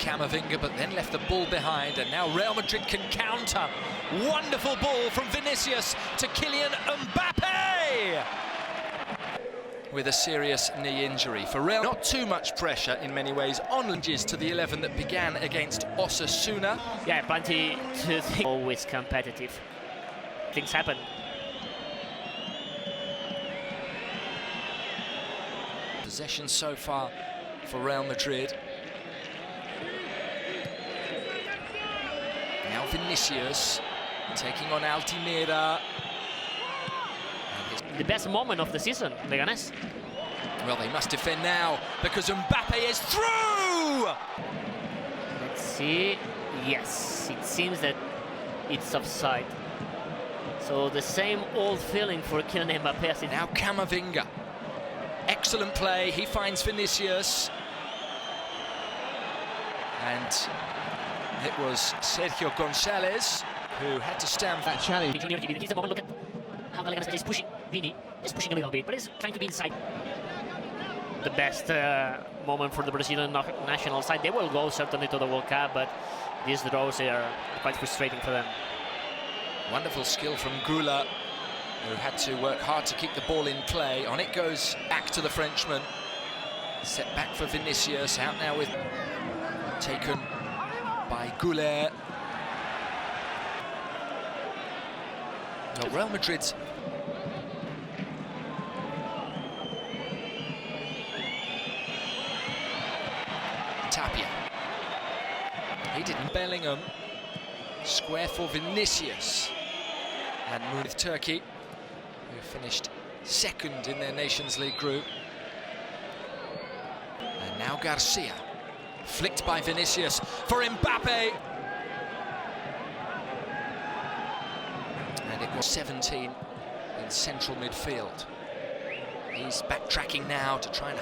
Camavinga, but then left the ball behind, and now Real Madrid can counter. Wonderful ball from Vinicius to Kylian Mbappe! With a serious knee injury. For Real, not too much pressure in many ways on lunges to the 11 that began against Osasuna. Yeah, plenty to think. Always competitive. Things happen. Possession so far for Real Madrid. Now Vinicius taking on Altimira. The best moment of the season, leganes. Well, they must defend now because Mbappe is through! Let's see. Yes, it seems that it's offside. So the same old feeling for Kylian Mbappe. Now Camavinga. Excellent play. He finds Vinicius. And it was Sergio Gonzalez who had to stand that challenge. He's the moment. Look at how the leganes is pushing. Vini is pushing a little bit, but he's trying to be inside. The best moment for the Brazilian national side. They will go certainly to the World Cup, but these draws are quite frustrating for them. Wonderful skill from Guler, who had to work hard to keep the ball in play. On it goes back to the Frenchman. Set back for Vinicius, out now with... taken by Guler. Well, Real Madrid's... Tapia. He didn't. Bellingham. Square for Vinicius. And move with Turkey, who finished second in their Nations League group. And now Garcia. Flicked by Vinicius for Mbappe. And it was 17 in central midfield. He's backtracking now to try and...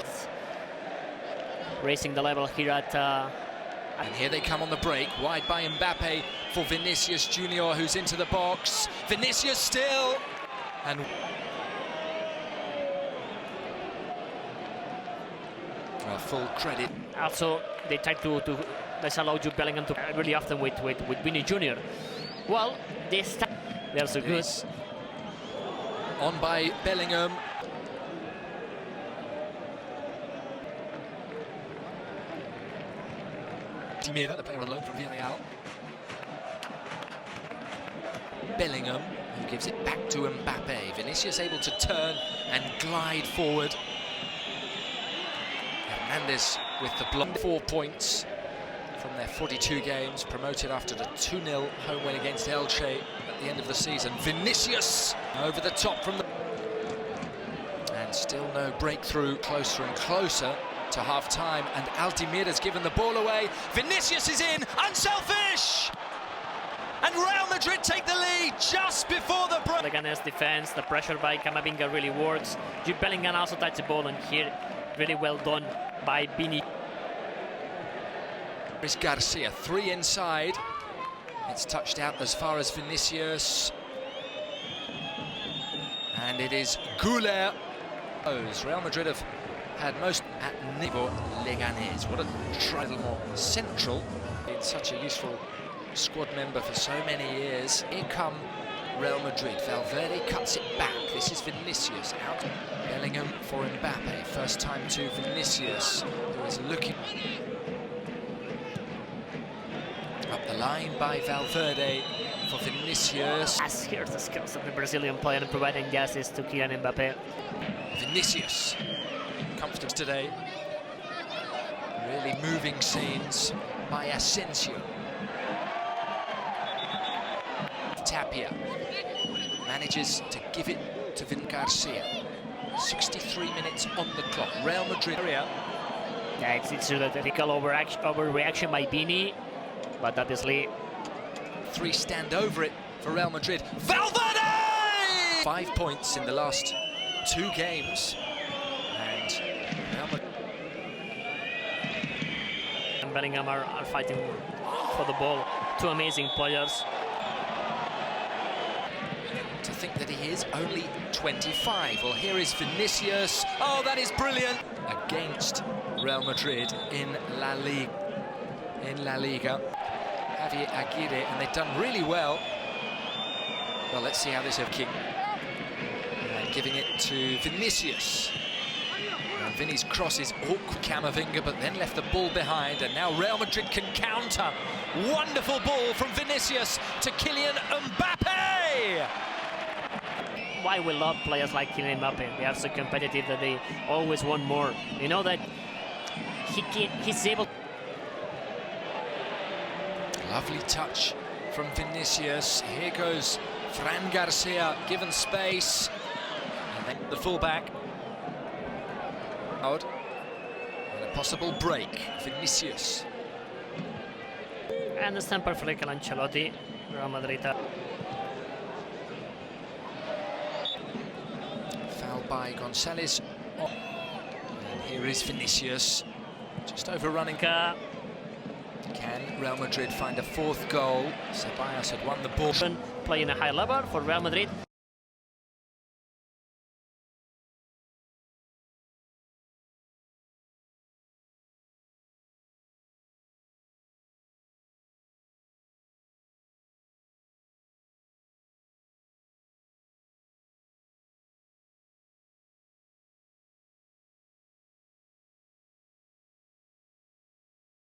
Raising the level here at... And here they come on the break, wide by Mbappe for Vinicius Jr, who's into the box. Vinicius still! And... well, full credit. Also, they try to disallow Jude Bellingham to really often with Vinicius Jr. Well, they're so good. On by Bellingham. The player on loan from Villarreal. Bellingham, who gives it back to Mbappe. Vinicius able to turn and glide forward. Hernandez with the block. 4 points from their 42 games, promoted after the 2-0 home win against Elche at the end of the season. Vinicius over the top from the... and still no breakthrough, closer and closer to half-time, and Altimira's given the ball away. Vinicius is in, unselfish! And Real Madrid take the lead just before the break. Leganes defense, the pressure by Camavinga really works. Jude Bellingham also touched the ball, and here, really well done by Vini. Here's Garcia, 3 inside. It's touched out as far as Vinicius. And it is Guler. Real Madrid have had most at niveau leganes. What a trifle more central. Been such a useful squad member for so many years. Here come Real Madrid. Valverde cuts it back. This is Vinicius out. Bellingham for Mbappe. First time to Vinicius, who is looking up the line by Valverde for Vinicius. Here's the skills of the Brazilian player and providing justice to Kylian Mbappe. Vinicius. Comfortable today. Really moving scenes by Asensio. Tapia manages to give it to Garcia. 63 minutes on the clock. Real Madrid. Yeah, it's a typical overreaction by Vini, but obviously 3 stand over it for Real Madrid. Valverde! 5 points in the last 2 games. And Bellingham are fighting for the ball. 2 amazing players. To think that he is only 25. Well, here is Vinicius. Oh, that is brilliant! Against Real Madrid in La Liga. in La Liga. Javier Aguirre, and they've done really well. Well, let's see how this is kicking. And giving it to Vinicius. And Vinny's cross is awkward, Camavinga, but then left the ball behind, and now Real Madrid can counter. Wonderful ball from Vinicius to Kylian Mbappe! Why we love players like Kylian Mbappe. They are so competitive that they always want more. You know that he's able. Lovely touch from Vinicius. Here goes Fran Garcia, given space. And then the fullback. Out. And a possible break. Vinicius. And the stamper for Ancelotti. Real Madrid. Foul by Gonzalez. And here is Vinicius. Just overrunning. Can Real Madrid find a fourth goal? Ceballos had won the ball. Playing a high level for Real Madrid.